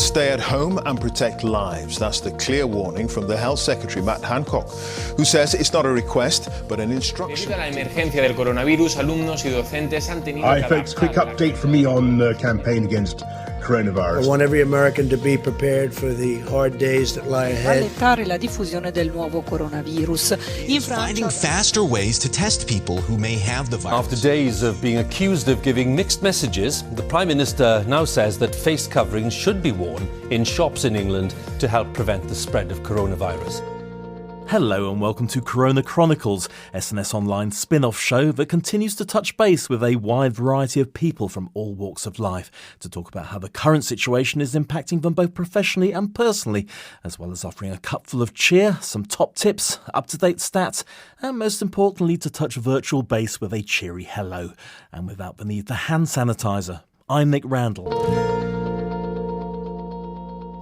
stay at home and protect lives. That's the clear warning from the Health Secretary, Matt Hancock, who says it's not a request, but an instruction. Debido a la emergencia del coronavirus, alumnos y docentes han tenido Hi folks, quick update from me on the campaign against coronavirus. I want every American to be prepared for the hard days that lie ahead. Rallentare la diffusione del nuovo coronavirus. In Finding faster ways to test people who may have the virus. After days of being accused of giving mixed messages, the Prime Minister now says that face coverings should be worn in shops in England to help prevent the spread of coronavirus. Hello and welcome to Corona Chronicles, SNS Online spin-off show that continues to touch base with a wide variety of people from all walks of life to talk about how the current situation is impacting them both professionally and personally, as well as offering a cupful of cheer, some top tips, up-to-date stats, and most importantly to touch virtual base with a cheery hello, and without the need for hand sanitiser. I'm Nick Randall.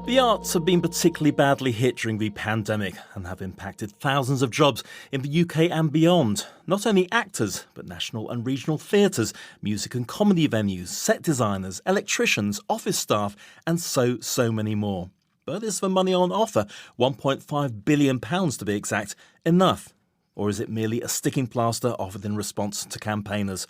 The arts have been particularly badly hit during the pandemic and have impacted thousands of jobs in the UK and beyond. Not only actors, but national and regional theatres, music and comedy venues, set designers, electricians, office staff, and so many more. But is the money on offer, £1.5 billion to be exact, enough? Or is it merely a sticking plaster offered in response to campaigners?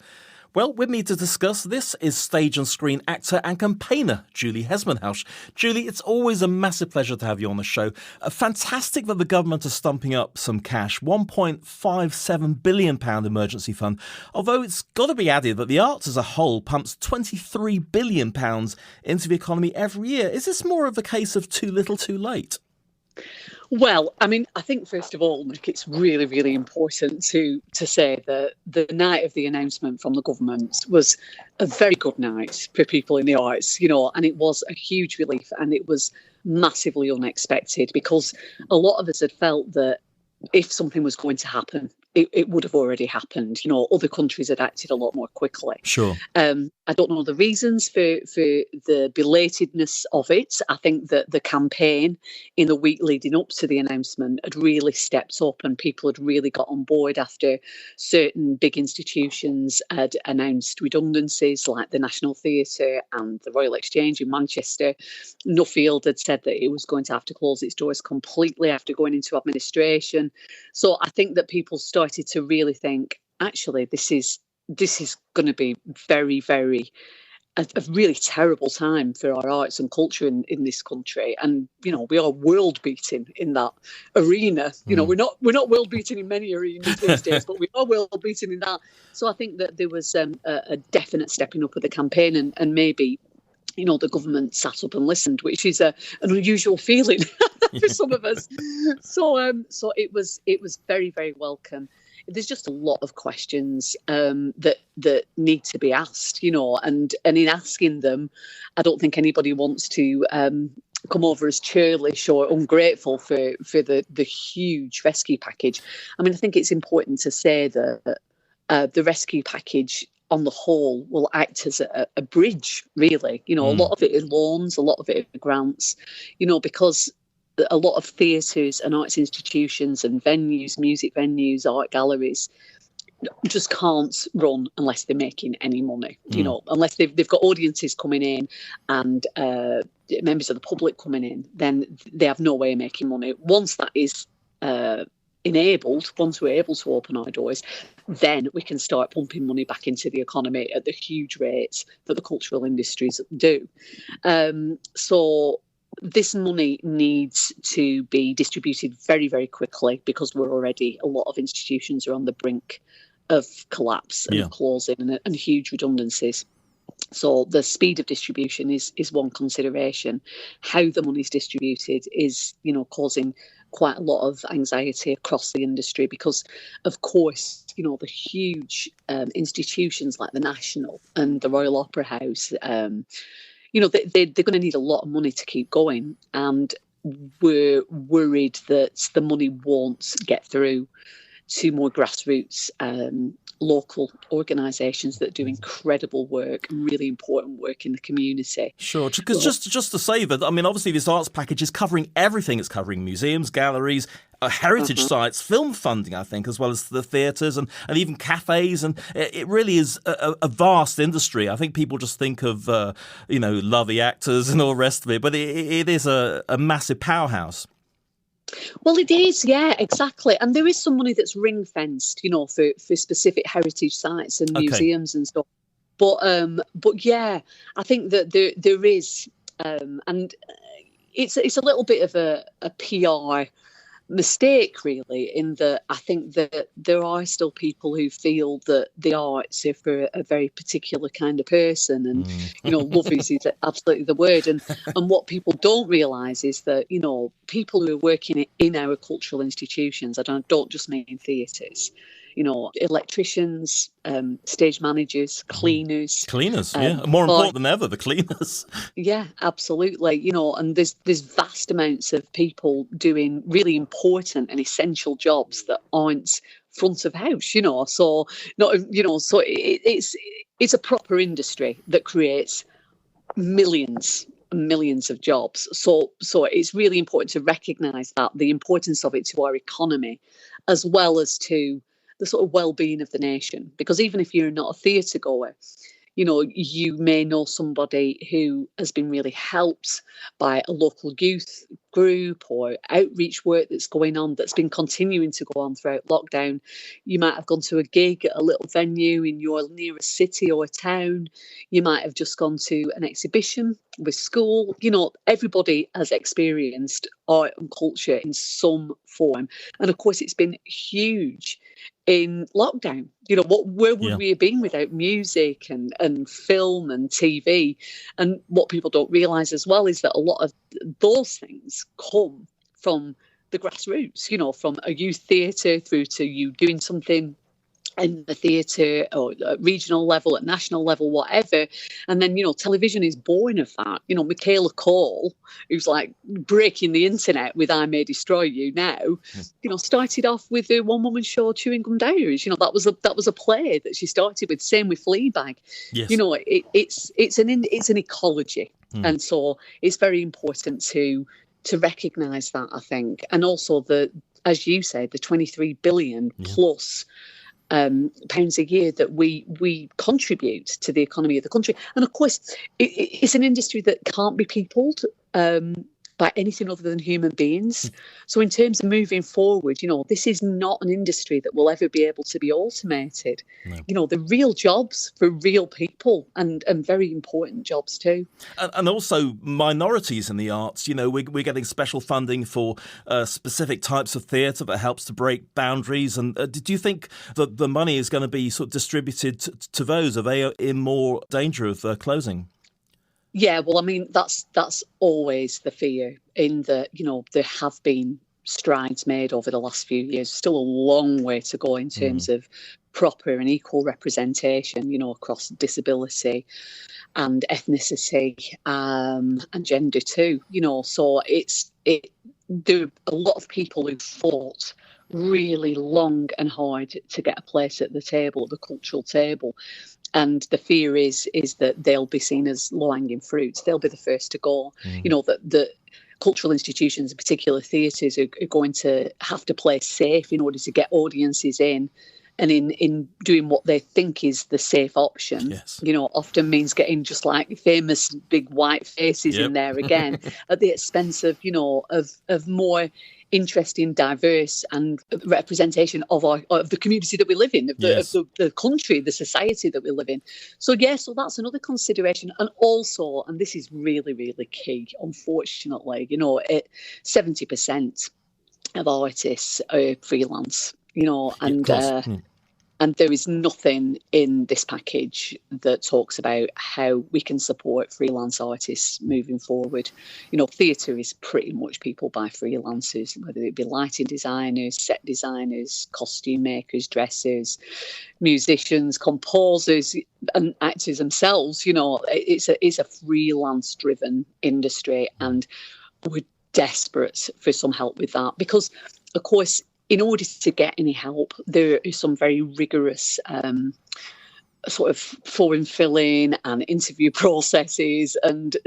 Well, with me to discuss this is stage and screen actor and campaigner Julie Hesmondhalgh. Julie, it's always a massive pleasure to have you on the show. Fantastic that the government is stumping up some cash, £1.57 billion emergency fund, although it's got to be added that the arts as a whole pumps £23 billion into the economy every year. Is this more of a case of too little too late? Well, I mean, I think, first of all, Nick, it's really, really important to say that the night of the announcement from the government was a very good night for people in the arts, and it was a huge relief and it was massively unexpected because a lot of us had felt that if something was going to happen, it would have already happened. Other countries had acted a lot more quickly. Sure. I don't know the reasons for the belatedness of it. I think that the campaign in the week leading up to the announcement had really stepped up and people had really got on board after certain big institutions had announced redundancies like the National Theatre and the Royal Exchange in Manchester. Nuffield had said that it was going to have to close its doors completely after going into administration. So I think that people started to really think, actually, this is going to be very, very a really terrible time for our arts and culture in this country. And, we are world beating in that arena. We're not world beating in many arenas these days, but we are world beating in that. So I think that there was a definite stepping up of the campaign and maybe the government sat up and listened, which is an unusual feeling for some of us. So it was very, very welcome. There's just a lot of questions that need to be asked, and in asking them, I don't think anybody wants to come over as churlish or ungrateful for the huge rescue package. I mean, I think it's important to say that the rescue package on the whole will act as a bridge, really. A lot of it is loans, a lot of it is grants, because a lot of theatres and arts institutions and venues, music venues, art galleries just can't run unless they're making any money, unless they've got audiences coming in and members of the public coming in, then they have no way of making money. Once that is enabled, once we're able to open our doors, then we can start pumping money back into the economy at the huge rates that the cultural industries do. So this money needs to be distributed very, very quickly because a lot of institutions are on the brink of collapse and closing and huge redundancies. So the speed of distribution is one consideration. How the money is distributed is, causing quite a lot of anxiety across the industry because, of course, the huge institutions like the National and the Royal Opera House, they're going to need a lot of money to keep going. And we're worried that the money won't get through to more grassroots local organisations that do incredible work and really important work in the community. Sure, because just to say that, I mean, obviously this arts package is covering everything. It's covering museums, galleries, heritage sites, film funding, I think, as well as the theatres and even cafes. And it really is a vast industry. I think people just think of, lovey actors and all the rest of it, but it is a massive powerhouse. Well, it is, yeah, exactly. And there is some money that's ring-fenced, for specific heritage sites and museums and stuff. But yeah, I think that there is, and it's a little bit of a PR mistake, really, in that I think that there are still people who feel that the arts are for a very particular kind of person, and love is absolutely the word. And what people don't realise is that people who are working in our cultural institutions, I don't just mean theatres, electricians, stage managers, cleaners. More important than ever, the cleaners. Yeah, absolutely. And there's vast amounts of people doing really important and essential jobs that aren't front of house. So it's a proper industry that creates millions and millions of jobs. So it's really important to recognise that, the importance of it to our economy, as well as to the sort of well-being of the nation. Because even if you're not a theatre goer, you may know somebody who has been really helped by a local youth group or outreach work that's going on, that's been continuing to go on throughout lockdown. You might have gone to a gig at a little venue in your nearest city or town. You might have just gone to an exhibition with school. Everybody has experienced art and culture in some form. And of course, it's been huge in lockdown. Where would we have been without music and film and TV? And what people don't realise as well is that a lot of those things come from the grassroots, from a youth theatre through to you doing something in the theatre or at regional level, at national level, whatever. And then, television is born of that. Michaela Cole, who's like breaking the internet with I May Destroy You now, started off with a one-woman show, Chewing Gum Diaries. That was a play that she started with. Same with Fleabag. Yes. It's an ecology. And so it's very important to recognise that, I think. And also as you said, the 23 billion plus pounds a year that we contribute to the economy of the country. And of course, it's an industry that can't be peopled by anything other than human beings. So in terms of moving forward, this is not an industry that will ever be able to be automated. No. The real jobs for real people, and very important jobs too. And also minorities in the arts. We're getting special funding for specific types of theatre that helps to break boundaries. And do you think that the money is going to be sort of distributed to those? Are they in more danger of closing? Yeah, well, I mean, that's always the fear, in that, there have been strides made over the last few years. Still a long way to go in terms of proper and equal representation, across disability and ethnicity and gender too. So there are a lot of people who fought really long and hard to get a place at the table, the cultural table. And the fear is that they'll be seen as low-hanging fruits. They'll be the first to go. That the cultural institutions, in particular theatres, are going to have to play safe in order to get audiences in. And in doing what they think is the safe option, often means getting just like famous big white faces in there again at the expense of, of more interesting, diverse and representation of the community that we live in, of the country, the society that we live in. So that's another consideration. And also, and this is really, really key, unfortunately, 70% of artists are freelance, and there is nothing in this package that talks about how we can support freelance artists moving forward. Theatre is pretty much people by freelancers, whether it be lighting designers, set designers, costume makers, dressers, musicians, composers, and actors themselves. It's a freelance-driven industry, and we're desperate for some help with that because, of course, in order to get any help, there is some very rigorous sort of form filling and interview processes and,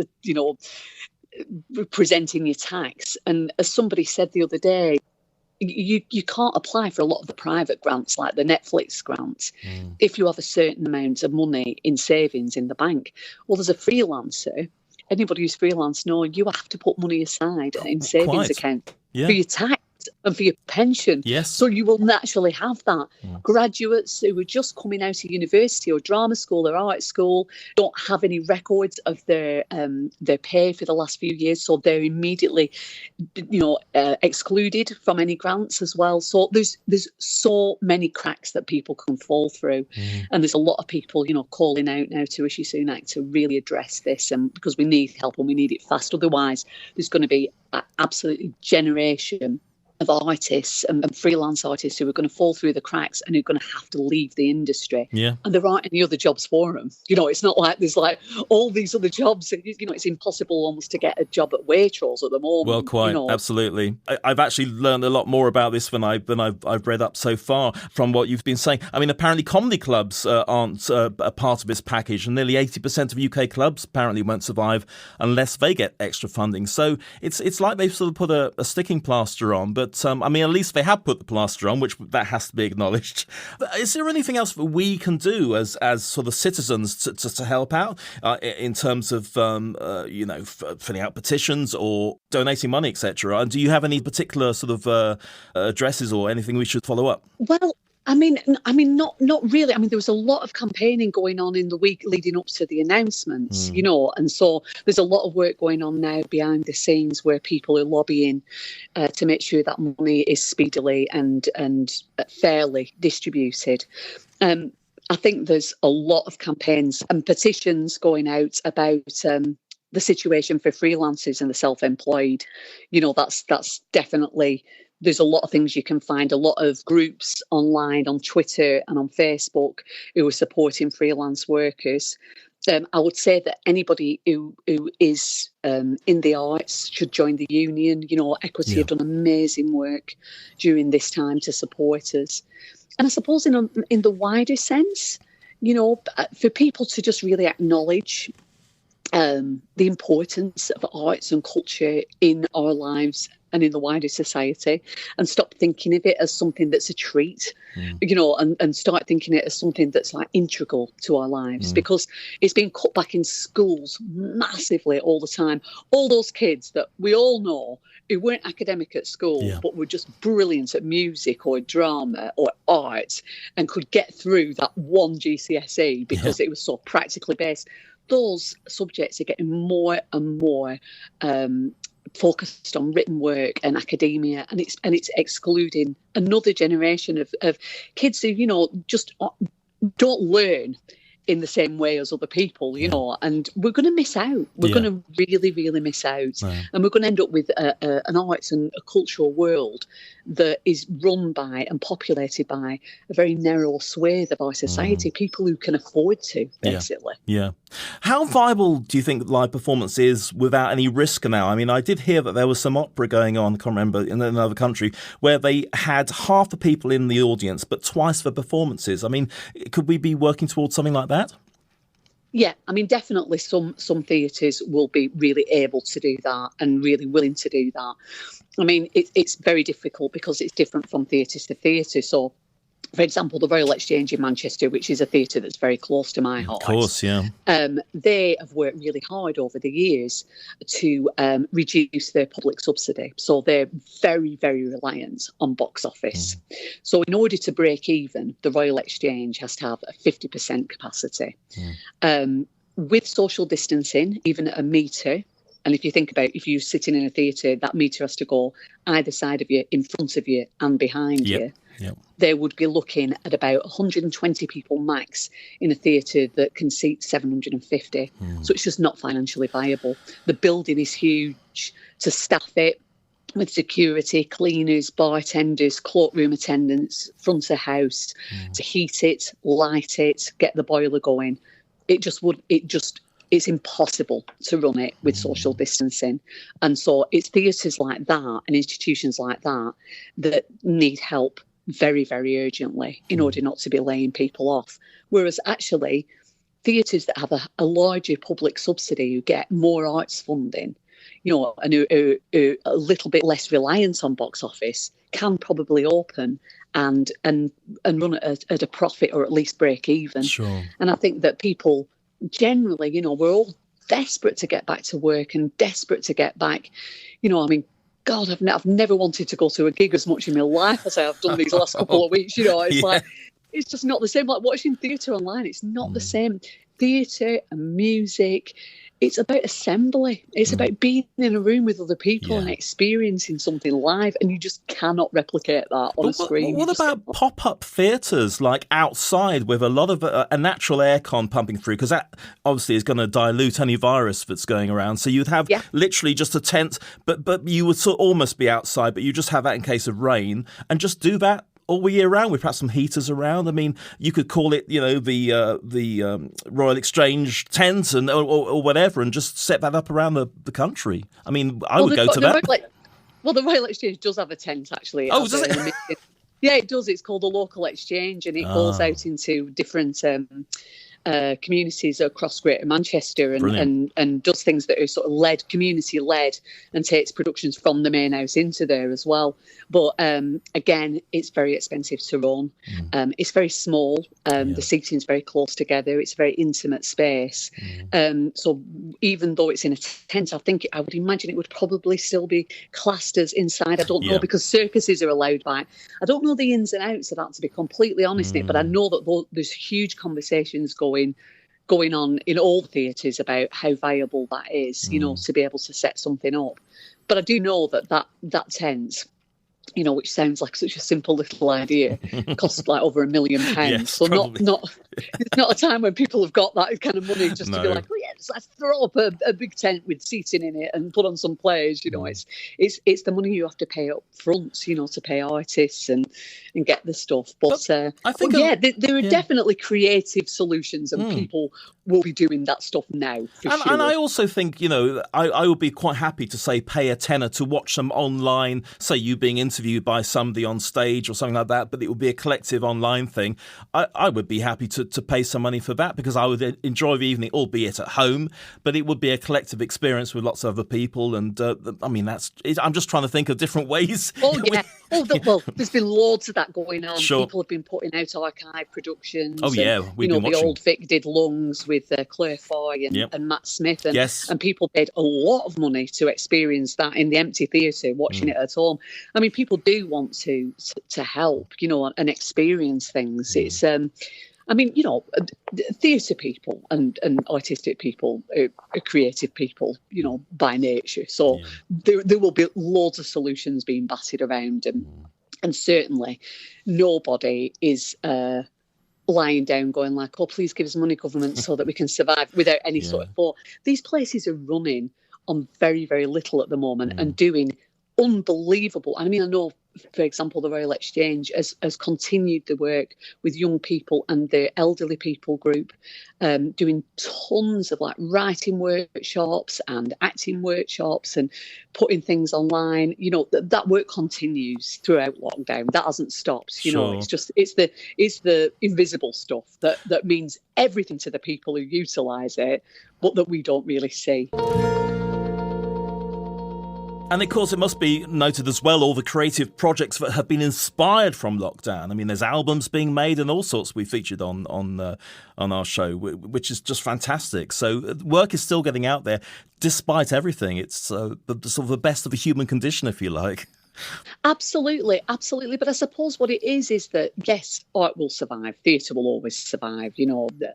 presenting your tax. And as somebody said the other day, you can't apply for a lot of the private grants like the Netflix grants if you have a certain amount of money in savings in the bank. Well, as a freelancer, anybody who's freelance knows you have to put money aside in savings account for your tax and for your pension. Yes. So you will naturally have that. Graduates who are just coming out of university or drama school or art school don't have any records of their pay for the last few years, so they're immediately, excluded from any grants as well. So there's so many cracks that people can fall through, and there's a lot of people, calling out now to Rishi Sunak to really address this, and because we need help and we need it fast. Otherwise, there's going to be an absolutely generation of artists and freelance artists who are going to fall through the cracks and who are going to have to leave the industry. Yeah. And there aren't any other jobs for them. It's not like there's like all these other jobs. It's impossible almost to get a job at Waitrose at the moment. Well, quite, absolutely. I've actually learned a lot more about this than I've read up so far from what you've been saying. I mean, apparently comedy clubs aren't a part of this package, and nearly 80% of UK clubs apparently won't survive unless they get extra funding. So it's like they've sort of put a sticking plaster on, but at least they have put the plaster on, which that has to be acknowledged. Is there anything else that we can do as sort of citizens to help out in terms of filling out petitions or donating money, etc.? And do you have any particular sort of addresses or anything we should follow up? Well, not really. There was a lot of campaigning going on in the week leading up to the announcements, and so there's a lot of work going on now behind the scenes where people are lobbying to make sure that money is speedily and fairly distributed. I think there's a lot of campaigns and petitions going out about the situation for freelancers and the self-employed. That's definitely. There's a lot of things you can find, a lot of groups online on Twitter and on Facebook who are supporting freelance workers. I would say that anybody who is in the arts should join the union. Equity have done amazing work during this time to support us. And I suppose in the wider sense, for people to just really acknowledge the importance of arts and culture in our lives and in the wider society, and stop thinking of it as something that's a treat, and start thinking it as something that's like integral to our lives, because it's being cut back in schools massively all the time. All those kids that we all know who weren't academic at school, but were just brilliant at music or drama or art and could get through that one GCSE because it was so practically based. Those subjects are getting more and more focused on written work and academia, and it's excluding another generation of kids who just don't learn in the same way as other people, and we're going to miss out. We're going to really, really miss out. And we're going to end up with an arts and a cultural world that is run by and populated by a very narrow swathe of our society, people who can afford to, basically. Yeah. How viable do you think live performance is without any risk now? I did hear that there was some opera going on, I can't remember, in another country, where they had half the people in the audience, but twice the performances. Could we be working towards something like that? Yeah, definitely some theatres will be really able to do that and really willing to do that. It's very difficult because it's different from theatre to theatre. So, for example, the Royal Exchange in Manchester, which is a theatre that's very close to my heart. Of course, yeah. They have worked really hard over the years to reduce their public subsidy. So they're very, very reliant on box office. So in order to break even, the Royal Exchange has to have a 50% capacity. With social distancing, even at a metre, and if you think about if you're sitting in a theatre, that metre has to go either side of you, in front of you and behind you. They would be looking at about 120 people max in a theatre that can seat 750. So it's just not financially viable. The building is huge. To staff it with security, cleaners, bartenders, cloakroom attendants, front of house, to heat it, light it, get the boiler going, it just it's impossible to run it with social distancing. And so it's theatres like that and institutions like that that need help very, very urgently in order not to be laying people off. Whereas actually theatres that have a larger public subsidy, who get more arts funding, and who are a little bit less reliant on box office, can probably open and run at a profit, or at least break even. Sure. And I think that people generally, we're all desperate to get back to work and desperate to get back. God, I've never wanted to go to a gig as much in my life as I have done these last couple of weeks. It's like, it's just not the same. Like watching theatre online, it's not the same. Theatre and music, it's about assembly. It's about being in a room with other people and experiencing something live, and you just cannot replicate that on a screen. What about pop-up theatres, like outside, with a lot of a natural aircon pumping through? Because that obviously is going to dilute any virus that's going around. So you'd have literally just a tent, but you would almost be outside, but you just have that in case of rain, and just do that all year round with perhaps some heaters around. I mean, you could call it, the Royal Exchange tent or whatever, and just set that up around the country. I mean, I would go to that. The Royal Exchange does have a tent, actually. Oh, does it? Yeah, it does. It's called the Local Exchange, and it goes out into different communities across Greater Manchester and does things that are sort of community-led, and takes productions from the main house into there as well. But again, it's very expensive to run. It's very small. The seating's very close together. It's a very intimate space. So even though it's in a tent, I would imagine it would probably still be classed as inside. I don't know, because circuses are allowed back. I don't know the ins and outs of that, to be completely honest, Nick, but I know that there's huge conversations going on in all theatres about how viable that is, to be able to set something up. But I do know that tent, which sounds like such a simple little idea, costs like over £1 million. Yes, so it's not a time when people have got that kind of money just to be like, oh yes, let's throw up a big tent with seating in it and put on some plays. It's the money you have to pay up front, to pay artists and get the stuff. But I think there are definitely creative solutions, and people will be doing that stuff now. And I also think, I would be quite happy to say pay a tenner to watch them online, say you being interviewed by somebody on stage or something like that, but it would be a collective online thing. I would be happy to pay some money for that, because I would enjoy the evening, albeit at home, but it would be a collective experience with lots of other people. And I'm just trying to think of different ways. Oh, yeah. Well, there's been loads of that going on. Sure. People have been putting out archive productions. Oh, yeah. We've been watching. The old Vic did Lungs with Claire Foy and Matt Smith. And people paid a lot of money to experience that in the empty theatre, watching it at home. I mean, people do want to help, and experience things. It's, theatre people and artistic people are creative people, by nature. So there will be loads of solutions being batted around, and certainly nobody is lying down going like, oh, please give us money, government, so that we can survive, without any sort of thought. These places are running on very, very little at the moment and doing unbelievable. I mean, I know, for example, the Royal Exchange has continued the work with young people and the elderly people group, doing tons of writing workshops and acting workshops and putting things online. That work continues throughout lockdown. That hasn't stopped. It's the invisible stuff that means everything to the people who utilise it, but that we don't really see. And of course, it must be noted as well, all the creative projects that have been inspired from lockdown. I mean, there's albums being made and all sorts we featured on our show, which is just fantastic. So work is still getting out there despite everything. It's sort of the best of the human condition, if you like. Absolutely. But I suppose what it is that, yes, art will survive. Theatre will always survive.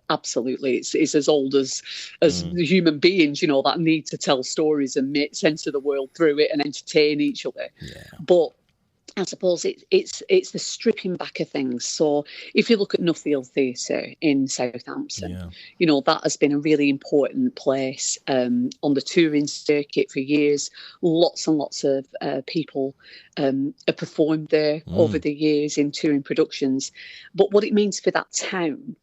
Absolutely. It's as old as the human beings, that need to tell stories and make sense of the world through it and entertain each other. Yeah. But I suppose it's the stripping back of things. So if you look at Nuffield Theatre in Southampton, that has been a really important place on the touring circuit for years. Lots and lots of people have performed there over the years in touring productions. But what it means for that town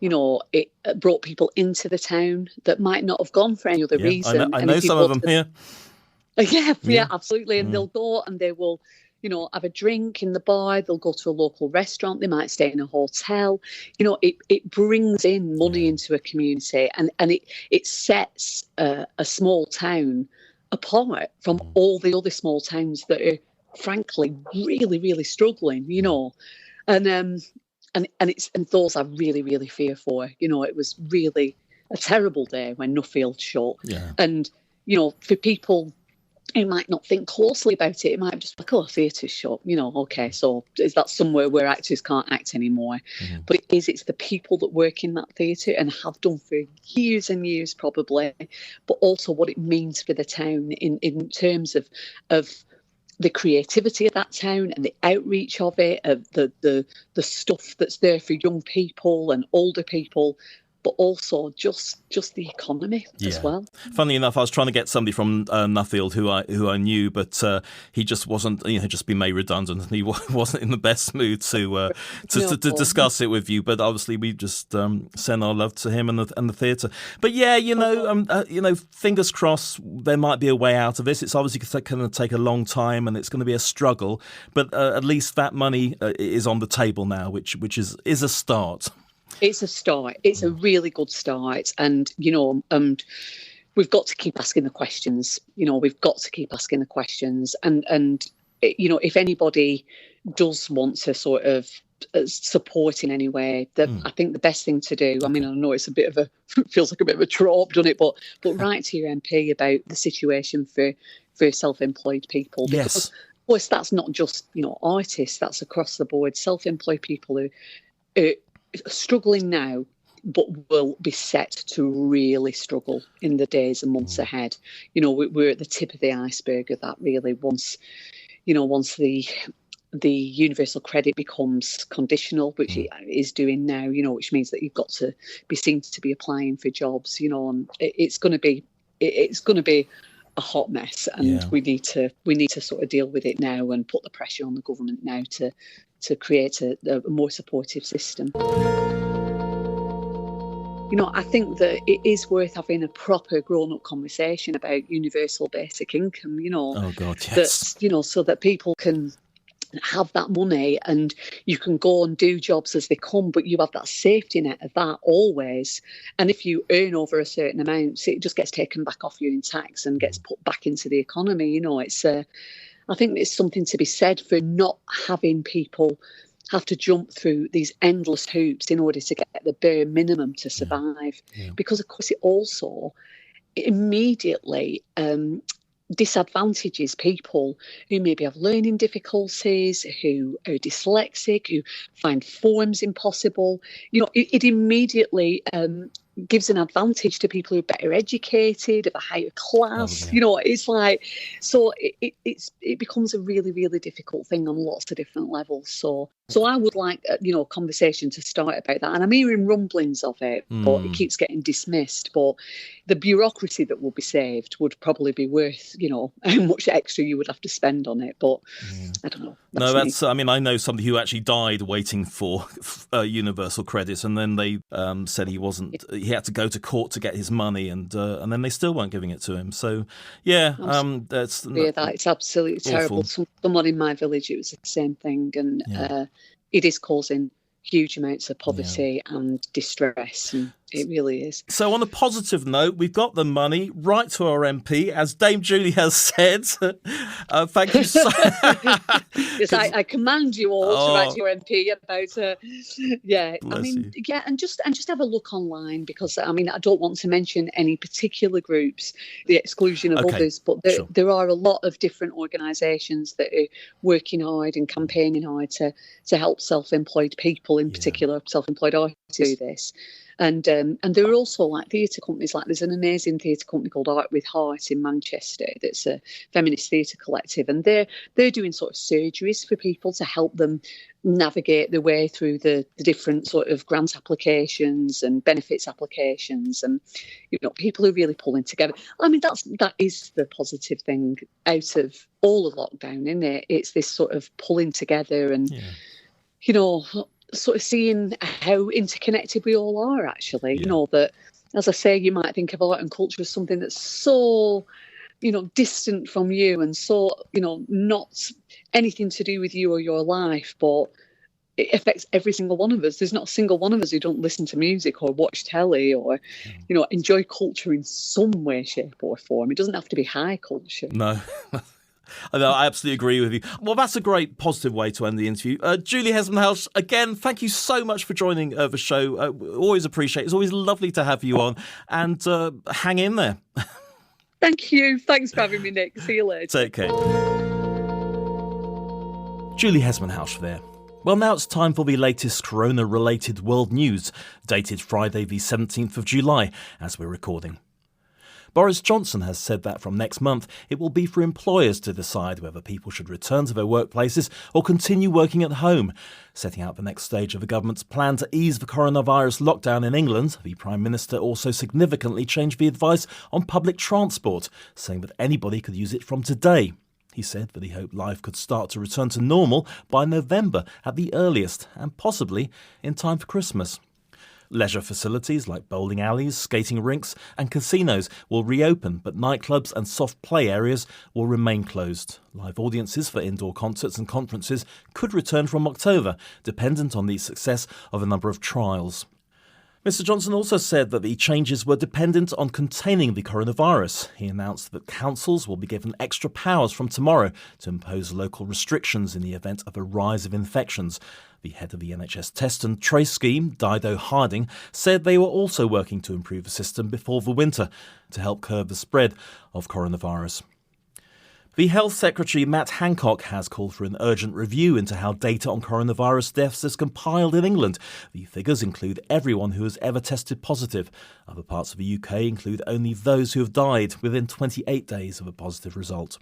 it brought people into the town that might not have gone for any other reason. I know some of them here. Yeah, absolutely. And they'll go and they will, have a drink in the bar. They'll go to a local restaurant. They might stay in a hotel. It brings in money into a community, and it sets a small town apart from all the other small towns that are, frankly, really, really struggling. And those I really, really fear for. It was really a terrible day when Nuffield shut. Yeah. And for people who might not think closely about it, it might just be like, theatre's shut. Okay, so is that somewhere where actors can't act anymore? But it's the people that work in that theatre and have done for years and years probably, but also what it means for the town in terms of the creativity of that town and the outreach of it, of the stuff that's there for young people and older people, but also just the economy as well. Funnily enough, I was trying to get somebody from Nuffield who I knew, but he just wasn't. Just been made redundant, and he wasn't in the best mood to discuss it with you. But obviously, we just send our love to him and the theatre. But fingers crossed, there might be a way out of this. It's obviously going to take a long time, and it's going to be a struggle. But at least that money is on the table now, which is a start. It's a start. It's a really good start. And, we've got to keep asking the questions. We've got to keep asking the questions. And if anybody does want to sort of support in any way, I think the best thing to do, I know it's feels like a bit of a trope, doesn't it? But write to your MP about the situation for self-employed people. Because, of course, that's not just, artists. That's across the board. Self-employed people who struggling now, but will be set to really struggle in the days and months ahead. We're at the tip of the iceberg of that, really. Once the universal credit becomes conditional, which it is doing now, which means that you've got to be seen to be applying for jobs, and it's going to be a hot mess, and we need to sort of deal with it now and put the pressure on the government now to create a more supportive system. I think that it is worth having a proper grown-up conversation about universal basic income, Oh, God, yes. That, so that people can have that money and you can go and do jobs as they come, but you have that safety net of that always. And if you earn over a certain amount, it just gets taken back off you in tax and gets put back into the economy. I think there's something to be said for not having people have to jump through these endless hoops in order to get the bare minimum to survive. Because, of course, it also immediately disadvantages people who maybe have learning difficulties, who are dyslexic, who find forms impossible. It immediately gives an advantage to people who are better educated, of a higher class. It's like, so it becomes a really, really difficult thing on lots of different levels. So I would like a conversation to start about that, and I'm hearing rumblings of it, but it keeps getting dismissed. But the bureaucracy that will be saved would probably be worth how much extra you would have to spend on it. But I don't know. I know somebody who actually died waiting for universal credit, and then they said he had to go to court to get his money, and then they still weren't giving it to him. So that's it's absolutely terrible. Someone in my village, it was the same thing, and it is causing huge amounts of poverty and distress, and it really is. So on a positive note, we've got the money. Write to our MP, as Dame Julie has said. Thank you so Yes, I command you all to write to your MP about and just have a look online, because I don't want to mention any particular groups, the exclusion of others, but there are a lot of different organisations that are working hard and campaigning hard to help self-employed people, in particular self-employed artists, do this. And there are also like theatre companies, like there's an amazing theatre company called Art with Heart in Manchester that's a feminist theatre collective, and they're doing sort of surgeries for people to help them navigate their way through the different sort of grant applications and benefits applications, and people are really pulling together. That is the positive thing out of all of lockdown, isn't it? It's this sort of pulling together and sort of seeing how interconnected we all are, actually. Yeah. You know, that, as I say, you might think of art and culture as something that's so, distant from you and so, not anything to do with you or your life, but it affects every single one of us. There's not a single one of us who don't listen to music or watch telly or, enjoy culture in some way, shape or form. It doesn't have to be high culture. No. I absolutely agree with you. Well, that's a great positive way to end the interview. Julie Hesmondhalgh, again, thank you so much for joining the show. Always appreciate it. It's always lovely to have you on. And hang in there. Thank you. Thanks for having me, Nick. See you later. Take care. Julie Hesmondhalgh there. Well, now it's time for the latest corona-related world news, dated Friday the 17th of July, as we're recording. Boris Johnson has said that from next month it will be for employers to decide whether people should return to their workplaces or continue working at home. Setting out the next stage of the government's plan to ease the coronavirus lockdown in England, the Prime Minister also significantly changed the advice on public transport, saying that anybody could use it from today. He said that he hoped life could start to return to normal by November at the earliest, and possibly in time for Christmas. Leisure facilities like bowling alleys, skating rinks and casinos will reopen, but nightclubs and soft play areas will remain closed. Live audiences for indoor concerts and conferences could return from October, dependent on the success of a number of trials. Mr Johnson also said that the changes were dependent on containing the coronavirus. He announced that councils will be given extra powers from tomorrow to impose local restrictions in the event of a rise of infections. The head of the NHS Test and Trace scheme, Dido Harding, said they were also working to improve the system before the winter to help curb the spread of coronavirus. The Health Secretary, Matt Hancock, has called for an urgent review into how data on coronavirus deaths is compiled in England. The figures include everyone who has ever tested positive. Other parts of the UK include only those who have died within 28 days of a positive result.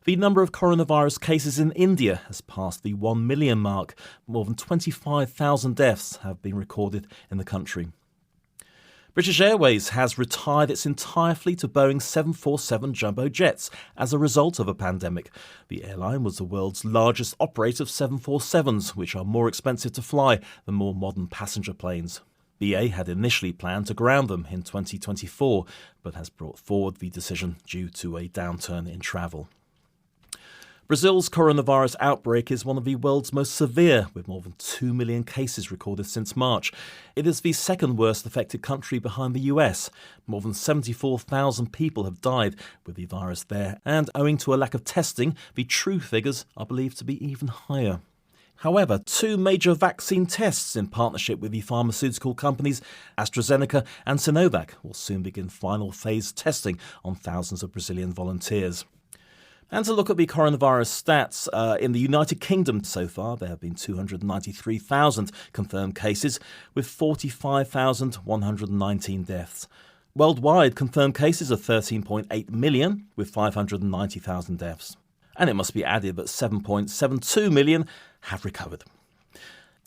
The number of coronavirus cases in India has passed the 1 million mark. More than 25,000 deaths have been recorded in the country. British Airways has retired its entire fleet of Boeing 747 jumbo jets as a result of a pandemic. The airline was the world's largest operator of 747s, which are more expensive to fly than more modern passenger planes. BA had initially planned to ground them in 2024, but has brought forward the decision due to a downturn in travel. Brazil's coronavirus outbreak is one of the world's most severe, with more than 2 million cases recorded since March. It is the second worst affected country behind the US. More than 74,000 people have died with the virus there, and owing to a lack of testing, the true figures are believed to be even higher. However, two major vaccine tests in partnership with the pharmaceutical companies AstraZeneca and Sinovac will soon begin final phase testing on thousands of Brazilian volunteers. And to look at the coronavirus stats, in the United Kingdom so far, there have been 293,000 confirmed cases, with 45,119 deaths. Worldwide, confirmed cases are 13.8 million, with 590,000 deaths. And it must be added that 7.72 million have recovered.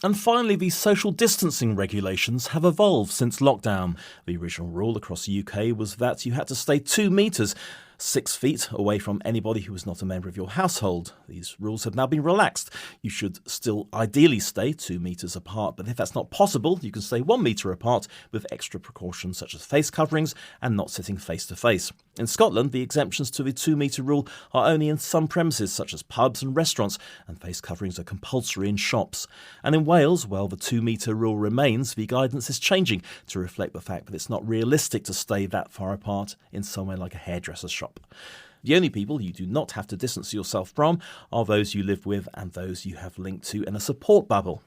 And finally, the social distancing regulations have evolved since lockdown. The original rule across the UK was that you had to stay 2 metres, 6 feet away from anybody who was not a member of your household. These rules have now been relaxed. You should still ideally stay 2 metres apart, but if that's not possible, you can stay 1 metre apart with extra precautions such as face coverings and not sitting face to face. In Scotland, the exemptions to the 2 metre rule are only in some premises such as pubs and restaurants, and face coverings are compulsory in shops. And in Wales, while the 2 metre rule remains, the guidance is changing to reflect the fact that it's not realistic to stay that far apart in somewhere like a hairdresser's shop. The only people you do not have to distance yourself from are those you live with and those you have linked to in a support bubble.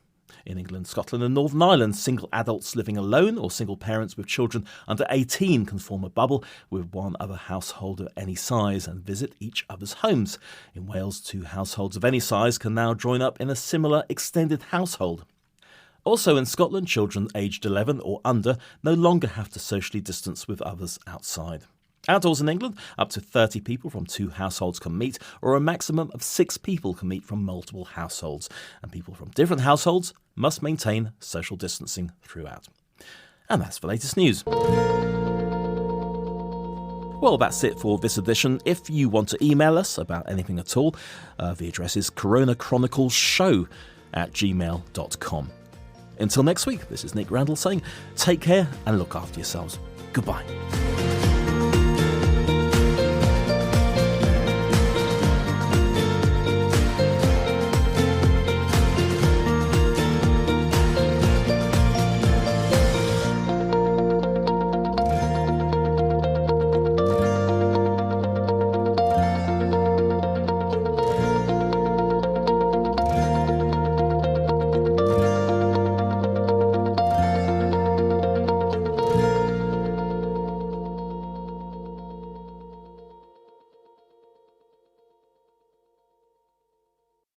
In England, Scotland and Northern Ireland, single adults living alone or single parents with children under 18 can form a bubble with one other household of any size and visit each other's homes. In Wales, 2 households of any size can now join up in a similar extended household. Also in Scotland, children aged 11 or under no longer have to socially distance with others outside. Outdoors in England, up to 30 people from 2 households can meet, or a maximum of 6 people can meet from multiple households, and people from different households must maintain social distancing throughout. And that's the latest news. Well, that's it for this edition. If you want to email us about anything at all, the address is Corona Chronicles Show @gmail.com. Until next week, this is Nick Randall saying take care and look after yourselves. Goodbye.